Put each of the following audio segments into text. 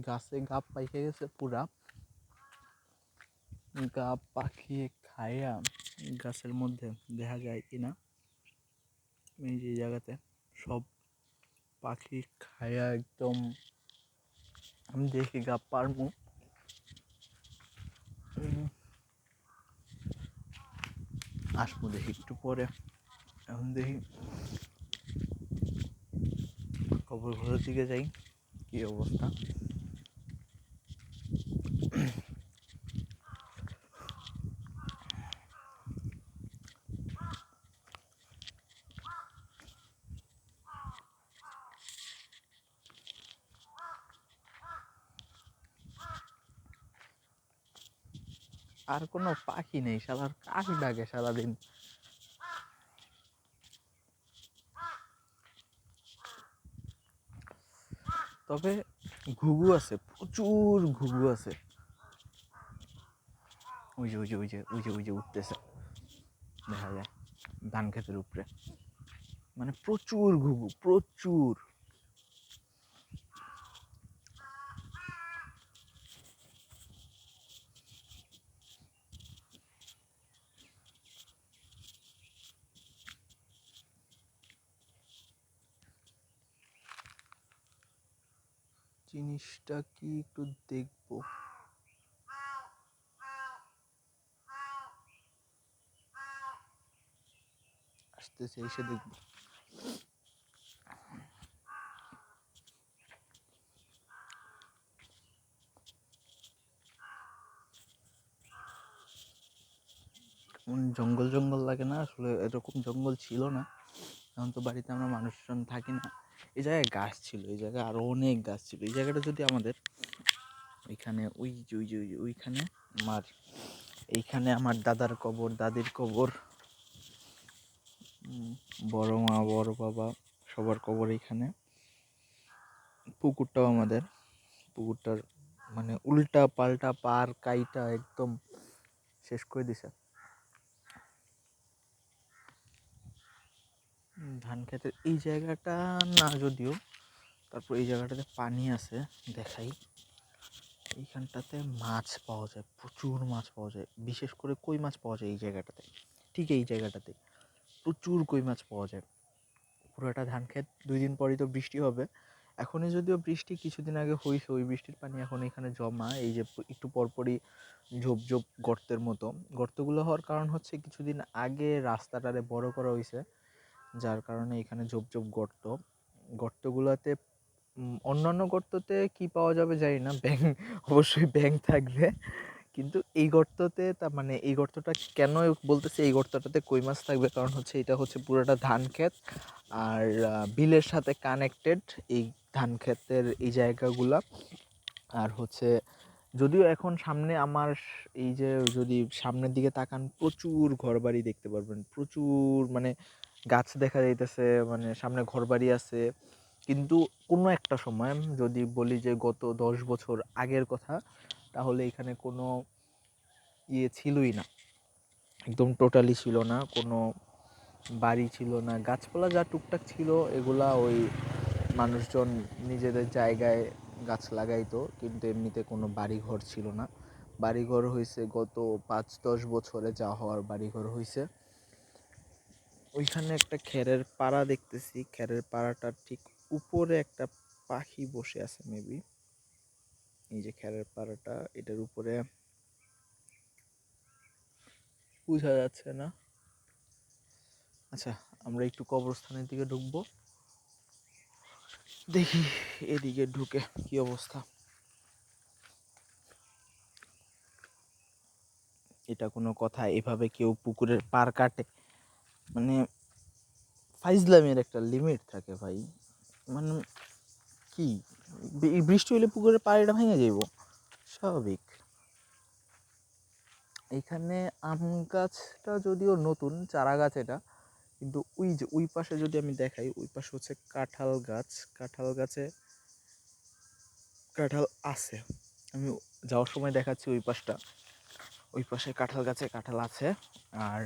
গাছে গাব পাইকে গেছে পুরা, গাব পাখিয়ে খাইয়া গাছের মধ্যে দেখা যায় কিনা। এই যে জায়গাতে সব পাখি খাইয়া একদম, আমি দেখি গাব পারমু, আসবো দেখি একটু পরে। এখন দেখি কবর ঘরের দিকে যাই, কি অবস্থা। আর কোনো পাখি নেই, শালার কাক ডাকে সারাদিন। তবে ঘুঘু আছে, প্রচুর ঘুঘু আছে। ওই যে ওই যে ওই যে ওই যে ওই যে উঠতেছে, দেখা যায় ধান ক্ষেতের উপরে, মানে প্রচুর ঘুঘু, প্রচুর। জিনিসটা কি একটু দেখবো, আসতেছে, এসে দেখবো। জঙ্গল জঙ্গল লাগে না, আসলে এরকম জঙ্গল ছিল না, এখন তো বাড়িতে আমরা মানুষজন থাকি না। এই জায়গায় গাছ ছিল, এই জায়গায় আরো অনেক গাছ ছিল। এই জায়গাটা যদি আমাদের এখানে, ওই যে ওই যে ওইখানে আমার, এইখানে আমার দাদার কবর, দাদির কবর, বড় মা, বড় বাবা, সবার কবর এইখানে। পুকুরটাও আমাদের, পুকুরটার মানে উল্টা পাল্টা পার কাইটা একদম শেষ করে দিছে। ধান ক্ষেতের এই জায়গাটা না যদিও, তারপর এই জায়গাটাতে পানি আছে, দেখাই। এইখানটাতে মাছ পাওয়া যায়, প্রচুর মাছ পাওয়া যায়, বিশেষ করে কই মাছ পাওয়া যায় এই জায়গাটাতে। ঠিক এই জায়গাটাতে প্রচুর কই মাছ পাওয়া যায়। পুরোটা ধান ক্ষেত, 2 দিন পরই তো বৃষ্টি হবে। এখনই যদিও বৃষ্টি কিছুদিন আগে হয়েছে, ওই বৃষ্টির পানি এখন এখানে জমা। এই যে একটু পরপরই ঝোপ ঝোপ গর্তের মতো, গর্তগুলো হওয়ার কারণ হচ্ছে কিছুদিন আগে রাস্তাটারে বড় করা হয়েছে, যার কারণে এখানে ঝোপ ঝোপ গর্ত। গর্তগুলোতে অন্যান্য গর্ততে কি পাওয়া যাবে জানি না, ব্যাঙ, অবশ্যই ব্যাঙ থাকবে, কিন্তু এই গর্ততে, তার মানে এই গর্তটা কেন বলতেছে এই গর্তটাতে কই মাছ থাকবে, কারণ হচ্ছে এটা হচ্ছে পুরোটা ধান ক্ষেত আর বিলের সাথে কানেক্টেড এই ধান ক্ষেতের এই জায়গাগুলা। আর হচ্ছে যদিও এখন সামনে আমার এই যে যদি সামনের দিকে তাকান, প্রচুর ঘরবাড়ি দেখতে পারবেন, প্রচুর মানে গাছ দেখা যাইতেছে, মানে সামনে ঘরবাড়ি আছে। কিন্তু কোনো একটা সময় যদি বলি যে গত 10 বছর আগের কথা, তাহলে এখানে কোনো ইয়ে ছিলই না, একদম টোটালি ছিল না, কোনো বাড়ি ছিল না। গাছপালা যা টুকটাক ছিল এগুলা ওই মানুষজন নিজেদের জায়গায় গাছ লাগাইতো, কিন্তু এমনিতে কোনো বাড়িঘর ছিল না। বাড়িঘর হয়েছে গত 5-10 বছরে, যা হওয়ার বাড়িঘর হয়েছে। ওইখানে একটা খেরের পাড়া দেখতেছি, খেরের পাড়াটার ঠিক উপরে একটা পাখি বসে আছে মেবি। এই যে খেরের পাড়াটা, এটার উপরে বোঝা যাচ্ছে না। আচ্ছা, আমরা একটু কবরস্থানের দিকে ঢুকবো, দেখি এদিকে ঢুকে কি অবস্থা। এটা কোনো কথা, এভাবে কেউ পুকুরের পার কাটে? মানে ফাইজলামের একটা লিমিট থাকে ভাই। মানে কি, বৃষ্টি হলে পুকুরের পাড়টা ভেঙে যাইব, স্বাভাবিক। এইখানে আম গাছটা যদিও নতুন চারা গাছ এটা, কিন্তু ওই যে ওই পাশে যদি আমি দেখাই, ওই পাশে হচ্ছে কাঁঠাল গাছ। কাঁঠাল গাছে কাঁঠাল আছে, আমি যাওয়ার সময় দেখাচ্ছি ওই পাশটা, ওই পাশে কাঁঠাল গাছে কাঁঠাল আছে। আর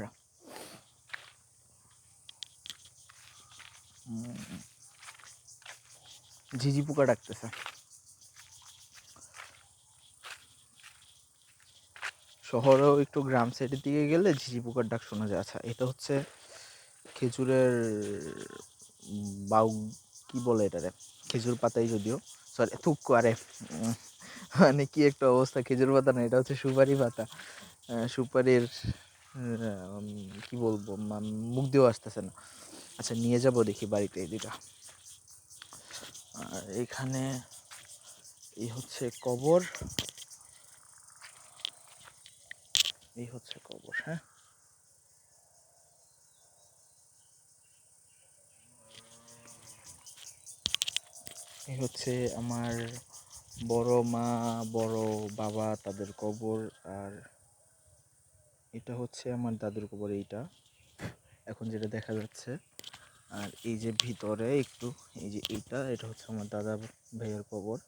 ঝিঝি পোকা ডাকতেছে। শহরেও একটু গ্রাম সাইডের দিকে গেলে ঝিঝি পোকার ডাক শোনা যায়। আচ্ছা, এটা হচ্ছে খেজুরের বাউ, কি বলে এটারে, খেজুর পাতাই যদিও, সরি থুক্কু, আরে মানে কি একটা অবস্থা, খেজুর পাতা না, এটা হচ্ছে সুপারি পাতা। সুপারির কি বলবো, মুখ দিয়েও আসতেছে না। আচ্ছা, নিয়ে যাব দেখি বাড়িতে এই দুটা। আর এখানে এই হচ্ছে কবর, এই হচ্ছে কবর। হ্যাঁ, এই হচ্ছে আমার বড় মা, বড় বাবা, তাদের কবর। আর এটা হচ্ছে আমার দাদুর কবর, এইটা এখন যেটা দেখা যাচ্ছে। আর এই যে ভিতরে একটু, এই যে এটা হচ্ছে আমার দাদা ভাইয়ের কবর।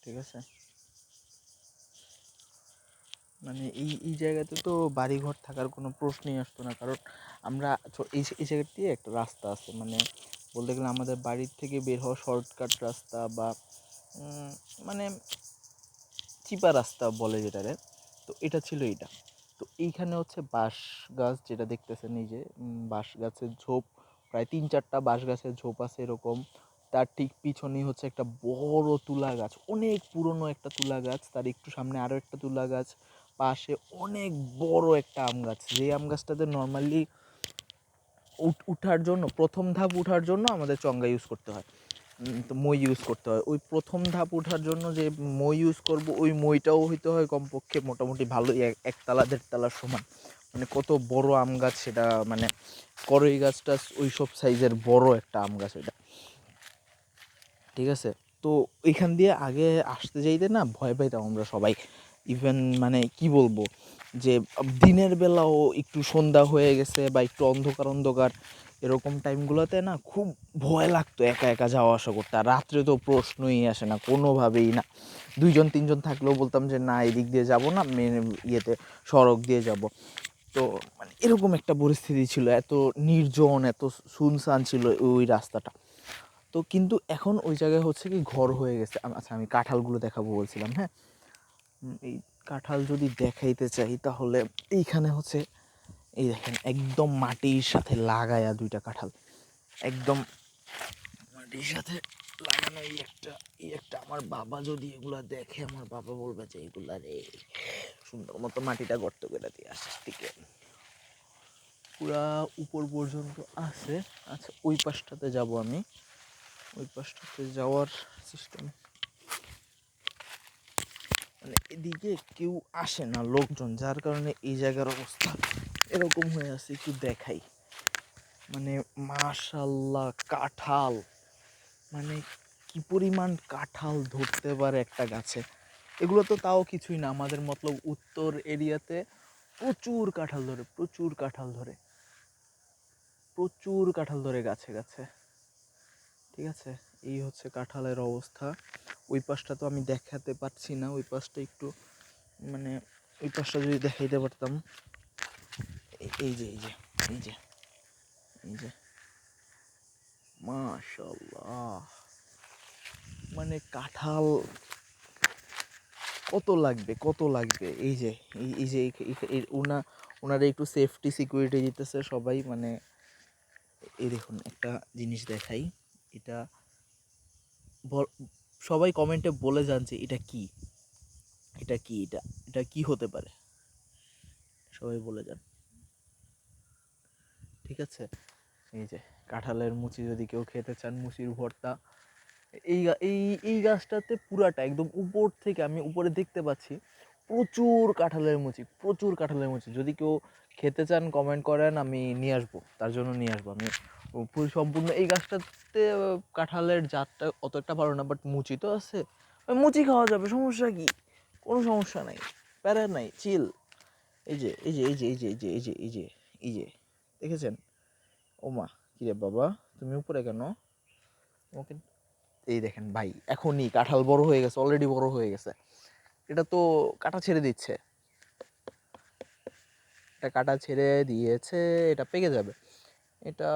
ঠিক আছে, মানে এই জায়গাতে তো বাড়িঘর থাকার কোনো প্রশ্নই আসতো না, কারণ আমরা এই জায়গা দিয়ে একটা রাস্তা আছে, মানে বলতে গেলে আমাদের বাড়ির থেকে বের হওয়া শর্টকাট রাস্তা, বা মানে চিপা রাস্তা বলে যেটারে। তো এটা ছিল এইটা। তো এইখানে হচ্ছে বাঁশ গাছ, যেটা দেখতেছেন এই যে বাঁশ গাছের ঝোপ, প্রায় 3-4টা বাঁশ গাছের ঝোপ আছে এরকম। তার ঠিক পিছনেই হচ্ছে একটা বড় তুলা গাছ, অনেক পুরনো একটা তুলা গাছ। তার একটু সামনে আরও একটা তুলা গাছ, পাশে অনেক বড় একটা আম গাছ। যে আম গাছটাতে নর্মালি উঠার জন্য, প্রথম ধাপ উঠার জন্য আমাদের চঙ্গা ইউজ করতে হয়, তো মই ইউজ করতে হয়। ওই প্রথম ধাপ ওঠার জন্য যে মই ইউজ করব, ওই মইটাও হইতে হয় কমপক্ষে মোটামুটি ভালোই, একতলা 1.5 তলার সমান। মানে কত বড় আম গাছ সেটা, মানে করই গাছটা ওই সব সাইজের বড় একটা আম গাছ ওইটা। ঠিক আছে, তো ওইখান দিয়ে আগে আসতে যাইতে না ভয় পাইতাম আমরা সবাই। ইভেন মানে কি বলবো, যে দিনের বেলাও একটু সন্ধ্যা হয়ে গেছে বা একটু অন্ধকার অন্ধকার এরকম টাইমগুলোতে না খুব ভয় লাগতো একা একা যাওয়া আসা করতে। আর রাত্রে তো প্রশ্নই আসে না, কোনোভাবেই না। 2-3জন থাকলেও বলতাম যে না, এদিক দিয়ে যাব না, মেন ইয়েতে সড়ক দিয়ে যাব। তো মানে এরকম একটা পরিস্থিতি ছিল, এত নির্জন, এত শুনশান ছিল ওই রাস্তাটা। তো কিন্তু এখন ওই জায়গায় হচ্ছে কি ঘর হয়ে গেছে। আচ্ছা, আমি কাঁঠালগুলো দেখাবো বলছিলাম। হ্যাঁ, এই কাঁঠাল যদি দেখাইতে চাই তাহলে এইখানে হচ্ছে, এই দেখেন একদম মাটির সাথে লাগায়া 2টা কাঁঠাল, একদম মাটির সাথে লাগানো। এই একটা আমার বাবা যদি এগুলা দেখে, আমার বাবা বলবে যে এগুলা রে সুন্দর মতো মাটিটা গর্ত করে দিয়ে আসিস থেকে পুরা উপর পর্যন্ত আছে। আচ্ছা, ওই পাশটাতে যাব আমি, ওই পাশটাতে যাওয়ার সিস্টেম, মানে এদিকে কেউ আসে না লোকজন, যার কারণে এই জায়গার অবস্থা এরকম হয়ে আছে। একটু দেখাই, মানে মাশাল্লাহ কাঁঠাল, মানে কি পরিমাণ কাঁঠাল ধরতে পারে একটা গাছে। এগুলো তো তাও কিছুই না, আমাদের মতলব উত্তর এরিয়াতে প্রচুর কাঁঠাল ধরে, প্রচুর কাঁঠাল ধরে, প্রচুর কাঁঠাল ধরে গাছে গাছে। ঠিক আছে, এই হচ্ছে কাঁঠালের অবস্থা। ওই পাশটা তো আমি দেখাতে পারছি না, ওই পাশটা একটু, মানে ওই পাশটা যদি দেখাইতে পারতাম। এই যে এই যে এই যে এই যে মাশাআল্লাহ, মানে কাঁঠাল কত লাগবে, কত লাগবে। এই যে এই যে ওনারা একটু সেফটি সিকিউরিটি দিতেছে সবাই। মানে এই দেখুন, একটা জিনিস দেখাই, এটা সবাই কমেন্টে বলে যান যে এটা কি, এটা কি, এটা এটা কি হতে পারে, সবাই বলে যান। ঠিক আছে, এই যে কাঁঠালের মুচি, যদি কেউ খেতে চান, মুচির ভর্তা। এই গাছটাতে পুরাটা একদম উপর থেকে আমি উপরে দেখতে পাচ্ছি প্রচুর কাঁঠালের মুচি, প্রচুর কাঁঠালের মুচি। যদি কেউ খেতে চান কমেন্ট করেন, আমি নিয়ে আসবো, তার জন্য নিয়ে আসবো আমি পুরো সম্পূর্ণ। এই গাছটাতে কাঁঠালের জাতটা অত একটা ভালো না, বাট মুচি তো আছে, ওই মুচি খাওয়া যাবে, সমস্যা কি, কোনো সমস্যা নাই, প্যারা নাই, চিল। এই যে এই যে এই যে এই যে এই যে এই যে এই যে এই যে দেখেছেন? ওমা, কিরে বাবা, তুমি উপরে কেন? ওকে, এই দেখেন ভাই, এখনই কাঁঠাল বড় হয়ে গেছে, অলরেডি বড় হয়ে গেছে। এটা তো কাটা ছেড়ে দিচ্ছে। একটা কাঁটা ছেড়ে দিয়েছে, এটা পেকে যাবে। এটা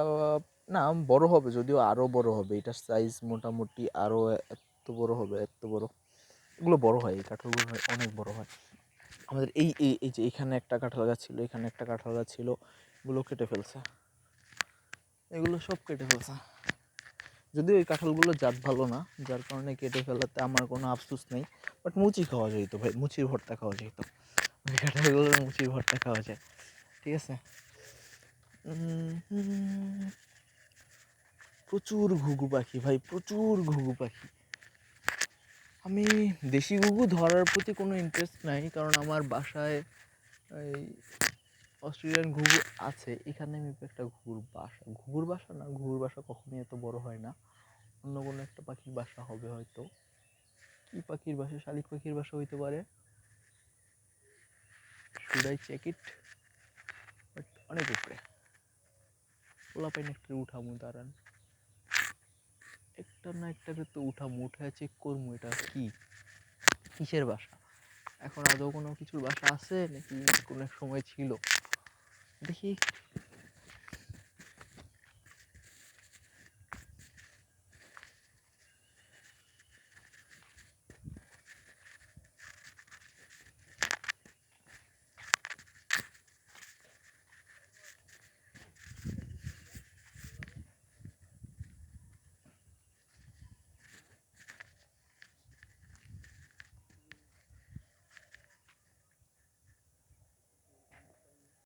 না বড় হবে, যদিও আরও বড় হবে, এটার সাইজ মোটামুটি আরও এত বড় হবে, এত বড়। এগুলো বড় হয়, এই কাঁঠালগুলো অনেক বড় হয়। আমাদের এই এই এই যে এখানে একটা কাঁঠাল গাছ ছিল, এখানে একটা কাঁঠাল গাছ ছিল, এগুলো কেটে ফেলছে, এগুলো সব কেটে ফেলছে। যদিও এই কাঁঠালগুলো জাত ভালো না, যার কারণে কেটে ফেলাতে আমার কোনো আফসোস নেই। বাট মুচি খাওয়া যেত ভাই, মুচির ভর্তা খাওয়া যেত, ওই কাঁঠালগুলোর মুচির ভর্তা খাওয়া যায়। ঠিক আছে। প্রচুর ঘুঘু পাখি ভাই, প্রচুর ঘুঘু পাখি। আমি দেশি ঘুঘু ধরার প্রতি কোনো ইন্টারেস্ট নাই, কারণ আমার বাসায় এই অস্ট্রেলিয়ান ঘুঘু আছে। এখানে আমি একটা ঘুঘুর বাসা না, ঘুঘুর বাসা কখনোই এত বড় হয় না, অন্য কোনো একটা পাখির বাসা হবে হয়তো। কি পাখির বাসা? শালিক পাখির বাসা হইতে পারে, should I check it. But অনেক উপরে, পোলাপাইন একটা উঠামু, দাঁড়ান, একটা না একটাকে তো উঠামু, উঠে চেক করবো এটা কি, কিসের বাসা, এখন আদৌ কোনো কিছুর বাসা আছে নাকি কোনো এক সময় ছিল, দেখি।